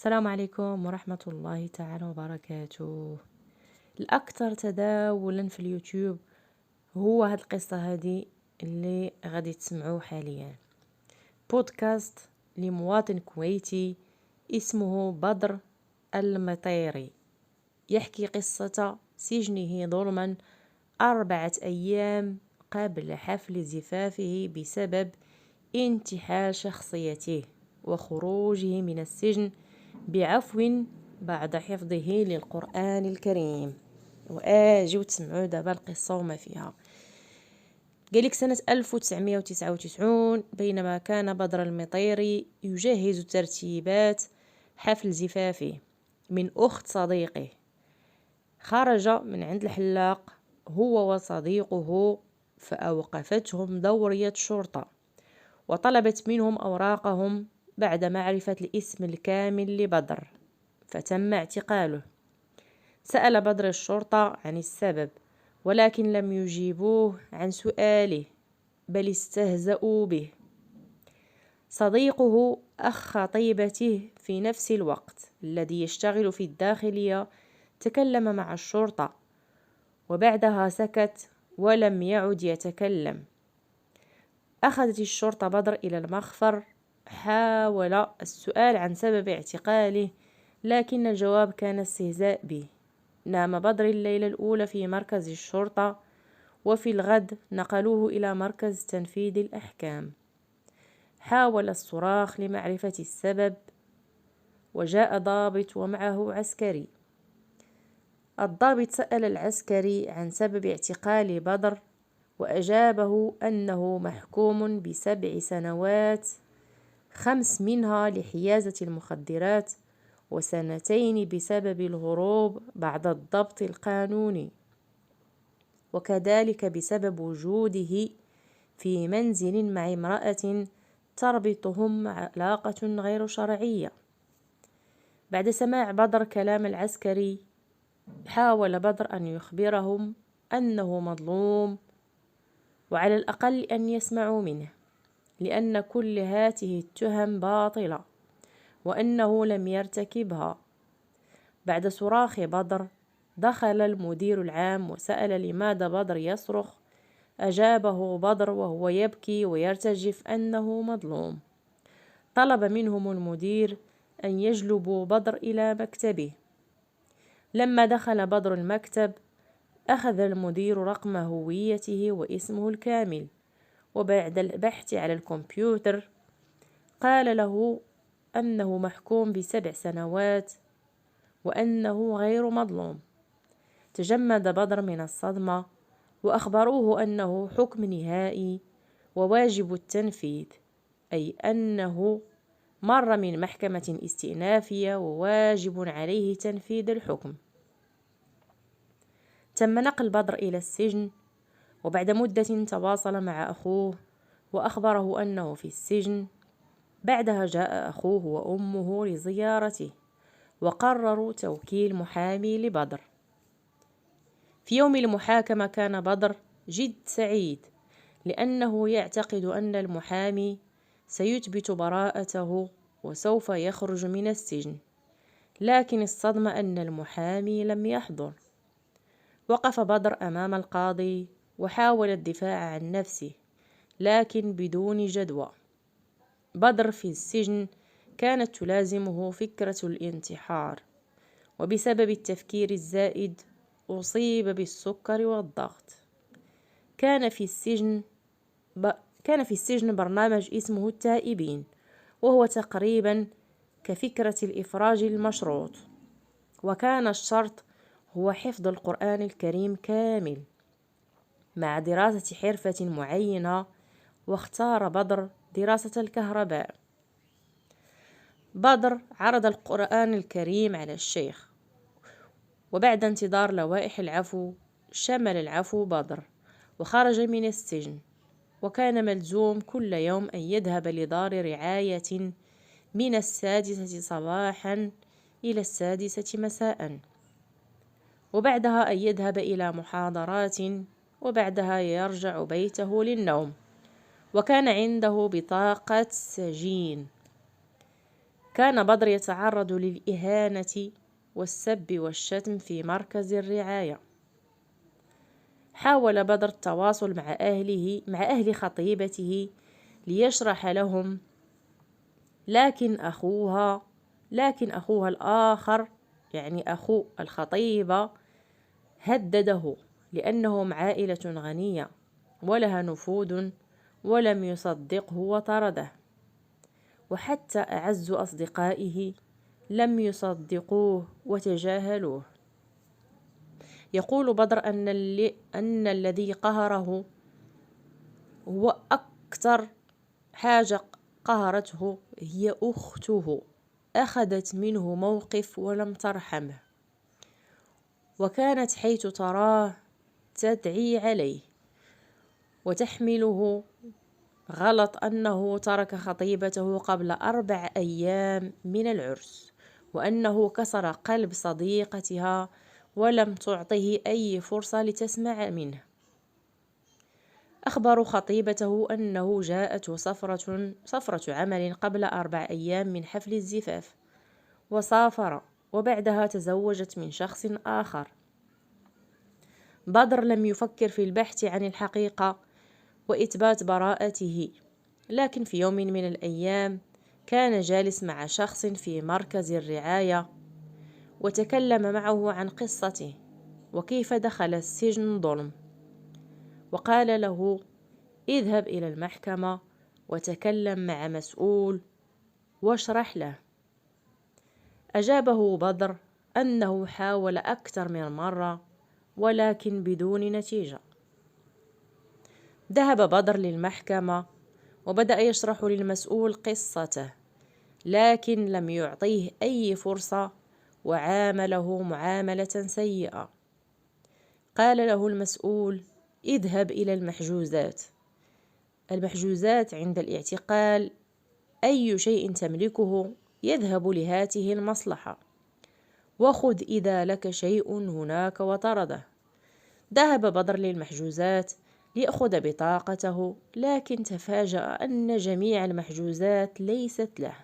السلام عليكم ورحمة الله تعالى وبركاته. الأكثر تداولا في اليوتيوب هو هاد القصة هادي اللي غادي تسمعوه حاليا. بودكاست لمواطن كويتي اسمه بدر المطيري، يحكي قصة سجنه ظلما 4 أيام قبل حفل زفافه بسبب انتحال شخصيته وخروجه من السجن بعفو بعد حفظه للقرآن الكريم. وآجي تسمعوا دابا القصة وما فيها. قالك سنة 1999 بينما كان بدر المطيري يجهز ترتيبات حفل زفافه من أخت صديقه، خرج من عند الحلاق هو وصديقه، فأوقفتهم دورية شرطة وطلبت منهم أوراقهم بعد معرفة الاسم الكامل لبدر، فتم اعتقاله. سأل بدر الشرطة عن السبب ولكن لم يجيبوه عن سؤاله، بل استهزأوا به. صديقه أخ خطيبته في نفس الوقت الذي يشتغل في الداخلية تكلم مع الشرطة وبعدها سكت ولم يعد يتكلم. أخذت الشرطة بدر إلى المخفر، حاول السؤال عن سبب اعتقاله لكن الجواب كان استهزاء به. نام بدر الليلة الأولى في مركز الشرطة، وفي الغد نقلوه إلى مركز تنفيذ الأحكام. حاول الصراخ لمعرفة السبب وجاء ضابط ومعه عسكري. الضابط سأل العسكري عن سبب اعتقال بدر وأجابه أنه محكوم ب7 سنوات، 5 منها لحيازة المخدرات و2 بسبب الهروب بعد الضبط القانوني، وكذلك بسبب وجوده في منزل مع امرأة تربطهم علاقة غير شرعية. بعد سماع بدر كلام العسكري حاول بدر أن يخبرهم أنه مظلوم، وعلى الأقل أن يسمعوا منه، لأن كل هذه التهم باطلة وأنه لم يرتكبها. بعد صراخ بدر دخل المدير العام وسأل لماذا بدر يصرخ. أجابه بدر وهو يبكي ويرتجف أنه مظلوم. طلب منهم المدير أن يجلبوا بدر إلى مكتبه. لما دخل بدر المكتب أخذ المدير رقم هويته واسمه الكامل، وبعد البحث على الكمبيوتر قال له أنه محكوم ب7 سنوات وأنه غير مظلوم. تجمد بدر من الصدمة وأخبروه أنه حكم نهائي وواجب التنفيذ، أي أنه مر من محكمة استئنافية وواجب عليه تنفيذ الحكم. تم نقل بدر إلى السجن، وبعد مدة تواصل مع أخوه وأخبره أنه في السجن. بعدها جاء أخوه وأمه لزيارته وقرروا توكيل محامي لبدر. في يوم المحاكمة كان بدر جد سعيد، لأنه يعتقد أن المحامي سيثبت براءته وسوف يخرج من السجن، لكن الصدمة أن المحامي لم يحضر. وقف بدر أمام القاضي وحاول الدفاع عن نفسه لكن بدون جدوى. بدر في السجن كانت تلازمه فكرة الانتحار، وبسبب التفكير الزائد أصيب بالسكر والضغط. كان في السجن برنامج اسمه التائبين، وهو تقريبا كفكرة الإفراج المشروط، وكان الشرط هو حفظ القرآن الكريم كامل مع دراسة حرفة معينة، واختار بدر دراسة الكهرباء. بدر عرض القرآن الكريم على الشيخ، وبعد انتظار لوائح العفو شمل العفو بدر وخرج من السجن، وكان ملزوم كل يوم أن يذهب لدار رعاية من 6 صباحا إلى 6 مساء، وبعدها أن يذهب إلى محاضرات، وبعدها يرجع بيته للنوم. وكان عنده بطاقة سجين. كان بدر يتعرض للإهانة والسب والشتم في مركز الرعاية. حاول بدر التواصل مع أهل خطيبته ليشرح لهم، لكن أخوها الآخر، يعني أخو الخطيبة، هدده لأنهم عائلة غنية ولها نفوذ، ولم يصدقه وطرده. وحتى أعز أصدقائه لم يصدقوه وتجاهلوه. يقول بدر أن الذي قهره هو أكثر حاجة قهرته هي أخته، أخذت منه موقف ولم ترحمه، وكانت حيث تراه تدعي عليه وتحمله غلط أنه ترك خطيبته قبل 4 أيام من العرس، وأنه كسر قلب صديقتها ولم تعطه أي فرصة لتسمع منه. أخبروا خطيبته أنه جاءته صفرة عمل قبل 4 أيام من حفل الزفاف، وسافر، وبعدها تزوجت من شخص آخر. بدر لم يفكر في البحث عن الحقيقة وإثبات براءته، لكن في يوم من الأيام كان جالس مع شخص في مركز الرعاية، وتكلم معه عن قصته وكيف دخل السجن ظلم، وقال له: اذهب إلى المحكمة وتكلم مع مسؤول واشرح له. أجابه بدر أنه حاول أكثر من مرة ولكن بدون نتيجة. ذهب بدر للمحكمة وبدأ يشرح للمسؤول قصته، لكن لم يعطيه أي فرصة وعامله معاملة سيئة. قال له المسؤول: اذهب إلى المحجوزات. المحجوزات عند الاعتقال أي شيء تملكه يذهب لهذه المصلحة، وخذ إذا لك شيء هناك، وطرده. ذهب بدر للمحجوزات ليأخذ بطاقته، لكن تفاجأ أن جميع المحجوزات ليست له،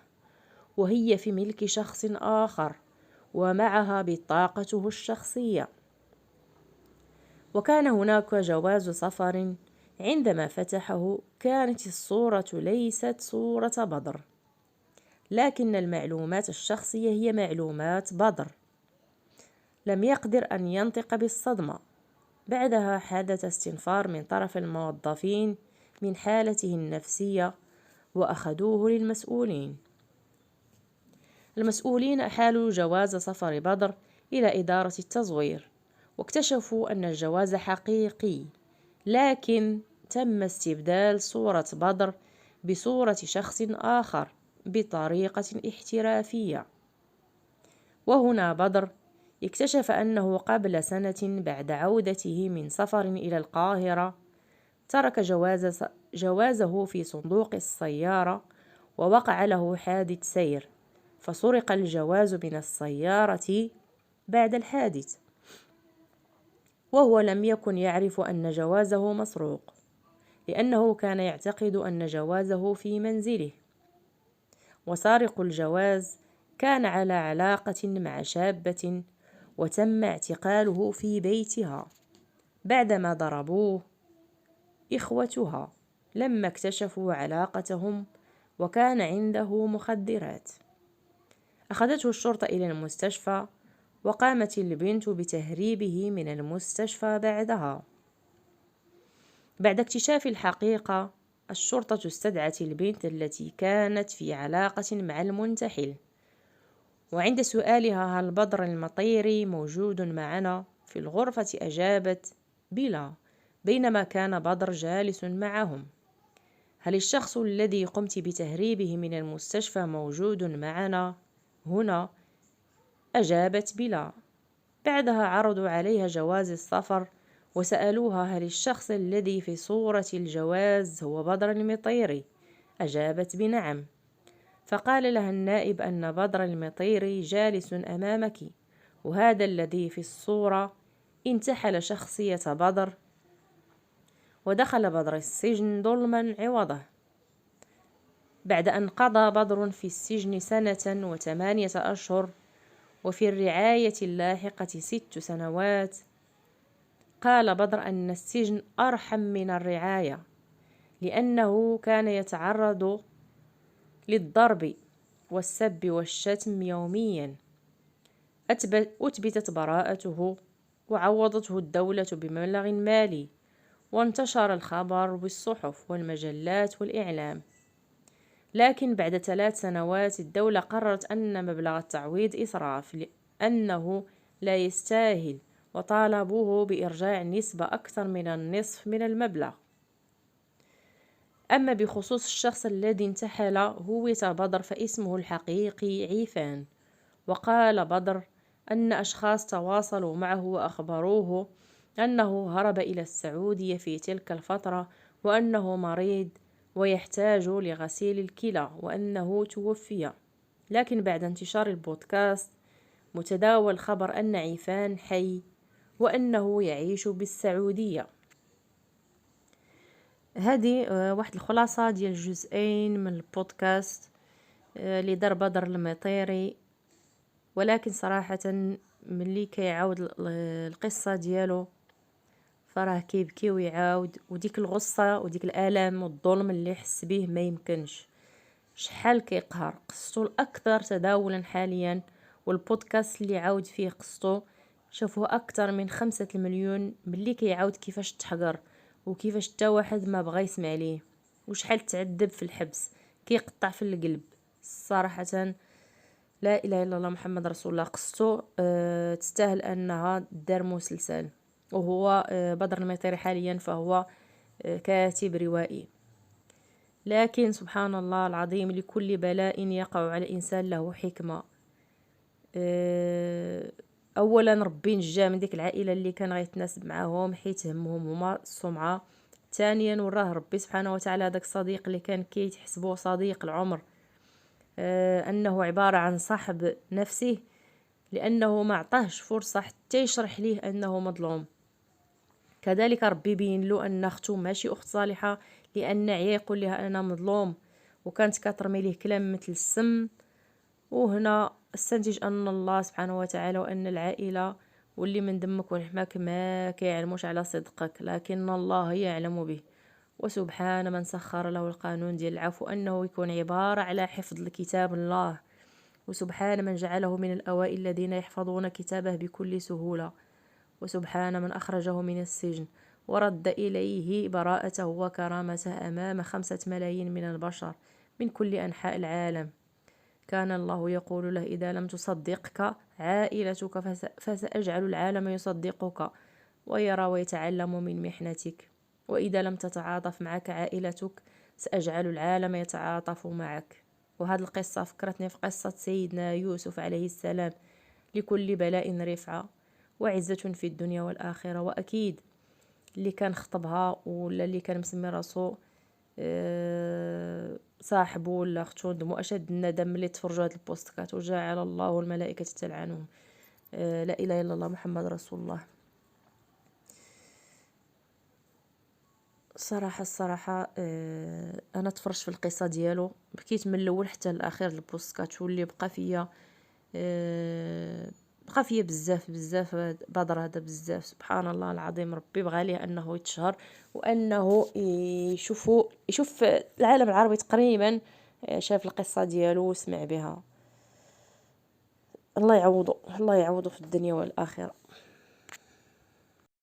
وهي في ملك شخص آخر، ومعها بطاقته الشخصية. وكان هناك جواز سفر. عندما فتحه كانت الصورة ليست صورة بدر، لكن المعلومات الشخصية هي معلومات بدر. لم يقدر أن ينطق بالصدمة. بعدها حدث استنفار من طرف الموظفين من حالته النفسية، وأخذوه للمسؤولين. المسؤولين أحالوا جواز سفر بدر إلى إدارة التزوير، واكتشفوا أن الجواز حقيقي، لكن تم استبدال صورة بدر بصورة شخص آخر بطريقة احترافية. وهنا بدر اكتشف أنه قبل سنة بعد عودته من سفر إلى القاهرة ترك جوازه في صندوق السيارة، ووقع له حادث سير، فسرق الجواز من السيارة بعد الحادث، وهو لم يكن يعرف أن جوازه مسروق، لأنه كان يعتقد أن جوازه في منزله. وسارق الجواز كان على علاقة مع شابة، وتم اعتقاله في بيتها بعدما ضربوه إخوتها لما اكتشفوا علاقتهم، وكان عنده مخدرات. أخذته الشرطة إلى المستشفى، وقامت البنت بتهريبه من المستشفى بعدها. بعد اكتشاف الحقيقة، الشرطة استدعت البنت التي كانت في علاقة مع المنتحل، وعند سؤالها: هل بدر المطيري موجود معنا في الغرفة؟ أجابت: بلى، بينما كان بدر جالس معهم. هل الشخص الذي قمت بتهريبه من المستشفى موجود معنا هنا؟ أجابت: بلى. بعدها عرضوا عليها جواز السفر، وسألوها: هل الشخص الذي في صورة الجواز هو بدر المطيري؟ أجابت: بنعم. فقال لها النائب أن بدر المطيري جالس أمامك، وهذا الذي في الصورة انتحل شخصية بدر، ودخل بدر السجن ظلما عوضه. بعد أن قضى بدر في السجن 1 و8 أشهر وفي الرعاية اللاحقة 6 سنوات، قال بدر أن السجن أرحم من الرعاية، لأنه كان يتعرض للضرب والسب والشتم يوميا. أثبتت براءته وعوضته الدولة بمبلغ مالي، وانتشر الخبر بالصحف والمجلات والإعلام. لكن بعد 3 سنوات الدولة قررت أن مبلغ التعويض إسراف، لأنه لا يستاهل، وطالبوه بإرجاع نسبة أكثر من النصف من المبلغ. أما بخصوص الشخص الذي انتحل هوية بدر فاسمه الحقيقي عيفان. وقال بدر أن أشخاص تواصلوا معه وأخبروه أنه هرب إلى السعودية في تلك الفترة، وأنه مريض ويحتاج لغسيل الكلى، وأنه توفي. لكن بعد انتشار البودكاست متداول خبر أن عيفان حي وأنه يعيش بالسعودية. هذه واحد الخلاصة ديال جزئين من البودكاست اللي دار بدر المطيري. ولكن صراحة ملي كيعاود القصة ديالو فراه كيبكي ويعاود، وديك الغصة وديك الألم والظلم اللي حس به ما يمكنش. شحال كيقهر. قصته الأكثر تداولا حاليا، والبودكاست اللي عاود فيه قصته شافوه أكثر من 5 مليون. ملي كيعاود كيفاش تحقر وكيفاش تا واحد ما بغى يسمع ليه، وشحال تعذب في الحبس، كيقطع في القلب صراحة. لا إله إلا الله محمد رسول الله. قصته تستاهل أنها دار مسلسل. وهو بدر المطيري حاليا فهو كاتب روائي. لكن سبحان الله العظيم، لكل بلاء يقع على الإنسان له حكمة. أولا ربي نجاه من ديك العائلة اللي كان غيتناسب معاهم حيت همهم هما السمعة. ثانيا وراه ربي سبحانه وتعالى هذاك الصديق اللي كان كيتحسبه صديق العمر أنه عبارة عن صاحب نفسه، لأنه ما عطاهش فرصة حتى يشرح ليه أنه مظلوم. كذلك ربي بين له أن أخته ماشي أخت صالحة، لأن عيا يقول لها أنا مظلوم وكانت كترمي ليه كلام مثل السم. وهنا استنتج أن الله سبحانه وتعالى وأن العائلة واللي من دمك ولحمك ما كيعلموش على صدقك، لكن الله يعلم به. وسبحان من سخر له القانون ديال العفو أنه يكون عبارة على حفظ الكتاب الله. وسبحان من جعله من الأوائل الذين يحفظون كتابه بكل سهولة. وسبحان من أخرجه من السجن ورد إليه براءته وكرامته أمام 5 ملايين من البشر من كل أنحاء العالم. كان الله يقول له إذا لم تصدقك عائلتك فسأجعل العالم يصدقك ويرى ويتعلم من محنتك، وإذا لم تتعاطف معك عائلتك سأجعل العالم يتعاطف معك. وهذه القصة فكرتني في قصة سيدنا يوسف عليه السلام. لكل بلاء رفعة وعزة في الدنيا والآخرة. وأكيد اللي كان خطبها ولا اللي كان مسمي راسو صاحبه ولا اختو ندموا اشد الندم ملي تفرجوا هذا البوستكات. وجعل الله والملائكه تلعنهم. لا اله الا الله محمد رسول الله. الصراحه انا تفرجت في القصه ديالو، بكيت من الاول حتى الاخير البوستكات، واللي بقى فيا بزاف بدر هذا بزاف. سبحان الله العظيم، ربي بغى ليه انه يتشهر وانه يشوف العالم العربي تقريبا شاف القصة ديالو وسمع بها. الله يعوضه في الدنيا والآخرة.